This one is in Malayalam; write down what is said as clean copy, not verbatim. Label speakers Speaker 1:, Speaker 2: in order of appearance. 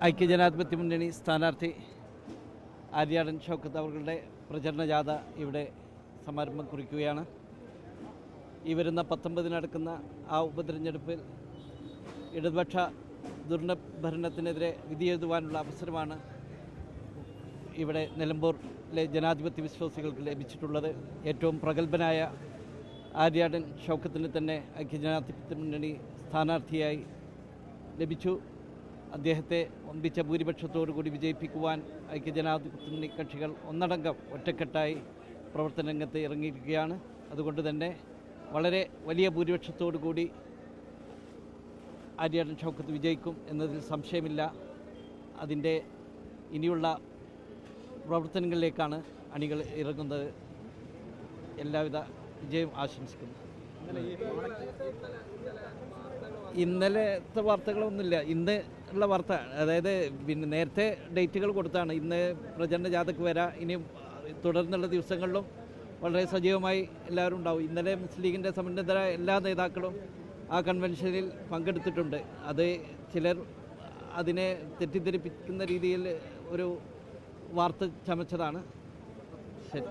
Speaker 1: ഐക്യജനാധിപത്യ മുന്നണി സ്ഥാനാർത്ഥി ആര്യാടൻ ഷൗക്കത്ത് അവരുടെ പ്രചരണ ജാഥ ഇവിടെ സമാരംഭം കുറിക്കുകയാണ്. ഈ വരുന്ന 19 നടക്കുന്ന ആ ഉപതെരഞ്ഞെടുപ്പിൽ ഇടതുപക്ഷ ദുർഭരണത്തിനെതിരെ വിധിയെഴുതുവാനുള്ള അവസരമാണ് ഇവിടെ നിലമ്പൂരിലെ ജനാധിപത്യ വിശ്വാസികൾക്ക് ലഭിച്ചിട്ടുള്ളത്. ഏറ്റവും പ്രഗത്ഭനായ ആര്യാടൻ ഷൗക്കത്തിന് തന്നെ ഐക്യജനാധിപത്യ മുന്നണി സ്ഥാനാർത്ഥിയായി ലഭിച്ചു. അദ്ദേഹത്തെ ഒന്നിച്ച ഭൂരിപക്ഷത്തോടുകൂടി വിജയിപ്പിക്കുവാൻ ഐക്യജനാധിപത്യ മുന്നണി കക്ഷികൾ ഒന്നടങ്കം ഒറ്റക്കെട്ടായി പ്രവർത്തന രംഗത്ത് ഇറങ്ങിയിരിക്കുകയാണ്. അതുകൊണ്ട് തന്നെ വളരെ വലിയ ഭൂരിപക്ഷത്തോടു കൂടി ആര്യാടൻ ഷൗക്കത്ത് വിജയിക്കും എന്നതിൽ സംശയമില്ല. അതിൻ്റെ ഇനിയുള്ള പ്രവർത്തനങ്ങളിലേക്കാണ് അണികൾ ഇറങ്ങുന്നത്. എല്ലാവിധ വിജയം ആശംസിക്കുന്നു. ഇന്നലത്തെ വാർത്തകളൊന്നുമില്ല. ഇന്ന് ഉള്ള വാർത്ത, അതായത് പിന്നെ നേരത്തെ ഡേറ്റുകൾ കൊടുത്താണ്. ഇന്ന് പ്രചരണ ജാഥയ്ക്ക് വരാം. ഇനി തുടർന്നുള്ള ദിവസങ്ങളിലും വളരെ സജീവമായി എല്ലാവരും ഉണ്ടാവും. ഇന്നലെ മുസ്ലിം ലീഗിൻ്റെ സമ്മന്നതരായ എല്ലാ നേതാക്കളും ആ കൺവെൻഷനിൽ പങ്കെടുത്തിട്ടുണ്ട്. അത് ചിലർ അതിനെ തെറ്റിദ്ധരിപ്പിക്കുന്ന രീതിയിൽ ഒരു വാർത്ത ചമച്ചതാണ്. ശരി.